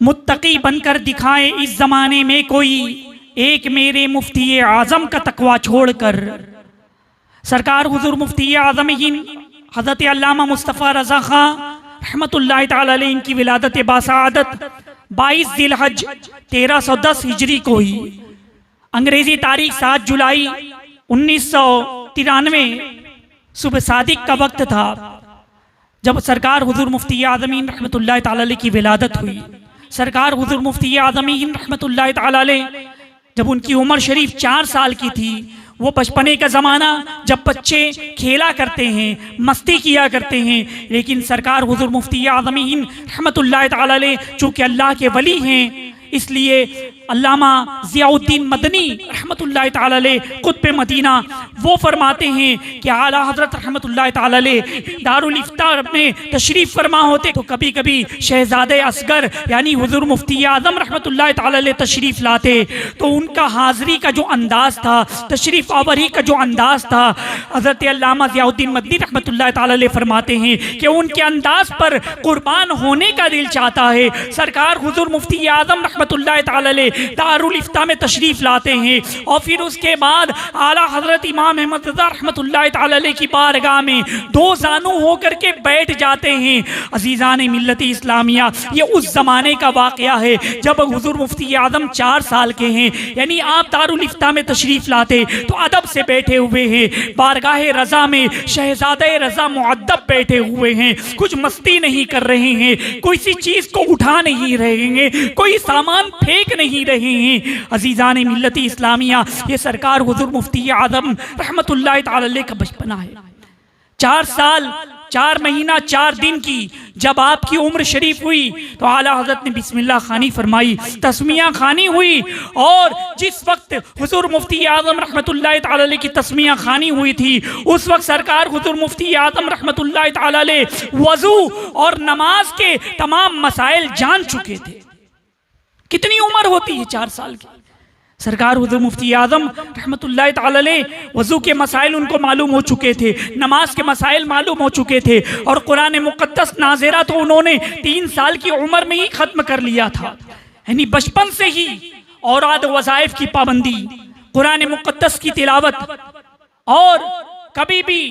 मुत्तकी बनकर दिखाए इस जमाने में कोई, एक मेरे मुफ्ती आजम का तकवा छोड़कर। सरकार हुजूर मुफ्ती आजम हिंद हज़रत अल्लामा मुस्तफ़ा रज़ा खां रहमतुल्लाहि ताला अलैह इनकी विलादत बासआदत 22 ज़िलहज 1310 हिजरी को हुई। अंग्रेजी तारीख 7 जुलाई 1993 सुबह सादिक का वक्त था जब सरकार हुजूर मुफ्ती आज़मीन रहमतुल्लाहि ताला अलैह की विलादत हुई। सरकार हुजूर मुफ्ती आज़मीन रहमतुल्लाहि ताला अलैह जब उनकी उम्र शरीफ 4 साल की थी, वो बचपने का ज़माना जब बच्चे खेला करते हैं, मस्ती किया करते हैं, लेकिन सरकार हुजूर मुफ्ती आज़मीन रहमतुल्लाहि ताला अलैह चूँकि अल्लाह के वली हैं, इसलिए अल्लामा ज़ियाउद्दीन मदनी रहमतुल्लाहि ताला अलैह कुतुब मदीना वो फरमाते हैं कि आला हज़रत रहमतुल्लाहि ताला अलैह दारुल इफ्तार में तशरीफ़ फरमा होते तो कभी कभी शहज़ादे असगर यानी हुज़ूर मुफ्ती आज़म रहमतुल्लाहि ताला अलैह तशरीफ़ लाते तो उनका हाज़री का जो अंदाज़ था, तशरीफ़ आवरी का जो अंदाज़ था, हज़रत अल्लामा ज़ियाउद्दीन मदनी रहमतुल्लाहि ताला अलैह फरमाते हैं कि उनके अंदाज़ पर कुर्बान होने का दिल चाहता है। सरकार हुज़ूर मुफ्ती आज़म रहमतुल्लाहि ताला अलैह दारुल इफ्ता में तशरीफ़ लाते हैं और फिर उसके बाद आला हज़रत इमाम अहमद रज़ा रहमतुल्लाहि ताला अलैह की बारगाह में दो जानू होकर के बैठ जाते हैं। अज़ीज़ान मिल्लत इस्लामिया, ये उस ज़माने का वाक़या है जब हुज़ूर मुफ्ती आज़म 4 साल के हैं, यानी आप दारुल इफ्ता में तशरीफ़ लाते तो अदब से बैठे हुए हैं। बारगाह रज़ा में शहज़ादे रज़ा मुअद्दब बैठे हुए हैं, कुछ मस्ती नहीं कर रहे हैं, किसी चीज़ को उठा नहीं रहे हैं, कोई सामान फेंक नहीं रहे हैं। अज़ीज़ान मिल्लत इस्लामिया, ये सरकार हुज़ूर मुफ्ती आज़म रहमतुल्लाहि ताला अलैह का बचपना है। 4 साल 4 महीना 4 दिन की जब आपकी उम्र शरीफ हुई तो आला हज़रत ने बिस्मिल्लाह खानी फरमाई, तस्मिया खानी हुई। और जिस वक्त हुज़ूर मुफ्ती आज़म रहमतुल्लाहि ताला अलैह की तस्मिया खानी हुई थी, उस वक्त सरकार हुज़ूर मुफ्ती आज़म रहमतुल्लाहि ताला अलैह वज़ू और नमाज के तमाम मसाइल जान चुके थे। कितनी उम्र होती है 4 साल की। सरकार हुज़ूर मुफ्ती आज़म रहमतुल्लाहि ताला अलैह वज़ू के मसाइल उनको मालूम हो चुके थे, नमाज के मसाइल मालूम हो चुके थे और कुरान मुक़द्दस नाज़िरा तो उन्होंने 3 साल की उम्र में ही ख़त्म कर लिया था। यानी बचपन से ही औराद वज़ाइफ की पाबंदी, कुरान मुक़द्दस की तिलावत, और कभी भी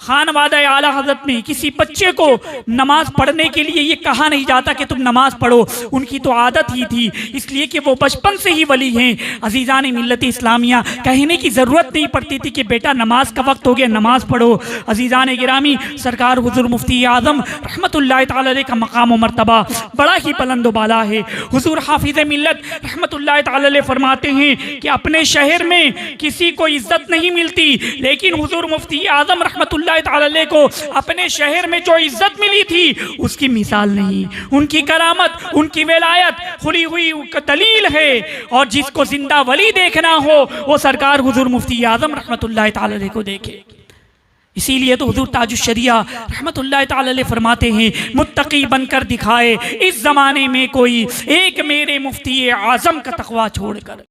खानवादा आला हज़रत में किसी बच्चे को नमाज पढ़ने के लिए ये कहा नहीं जाता कि तुम नमाज पढ़ो, उनकी तो आदत ही थी, इसलिए कि वो बचपन से ही वली हैं। अज़ीज़ान मिल्लत इस्लामिया, कहने की ज़रूरत नहीं पड़ती थी कि बेटा नमाज का वक्त हो गया नमाज पढ़ो। अज़ीज़ान गिरामी, सरकार हुज़ूर मुफ्ती आज़म रहमतुल्लाहि ताला अलैह का मकाम व मर्तबा बड़ा ही बुलंद व बाला है। हुज़ूर हाफिज़ मिल्लत रहमतुल्लाहि ताला अलैह फरमाते हैं कि अपने शहर में किसी को इज्जत नहीं मिलती, लेकिन हुज़ूर मुफ्ती आज़म रहमतुल्लाहि ताला अलैह को अपने शहर में जो इज्जत मिली थी उसकी मिसाल नहीं। उनकी करामत, उनकी विलायत खुली हुई दलील है, और जिसको जिंदा वली देखना हो वो सरकार हुज़ूर मुफ्ती आज़म रहमतुल्लाहि ताला अलैह को देखे। इसीलिए तो हुज़ूर ताजुश शरिया रहमतुल्लाहि ताला अलैह फरमाते हैं, मुत्तकी बनकर दिखाए इस ज़माने में कोई, एक मेरे मुफ्ती आज़म का तक़वा छोड़कर।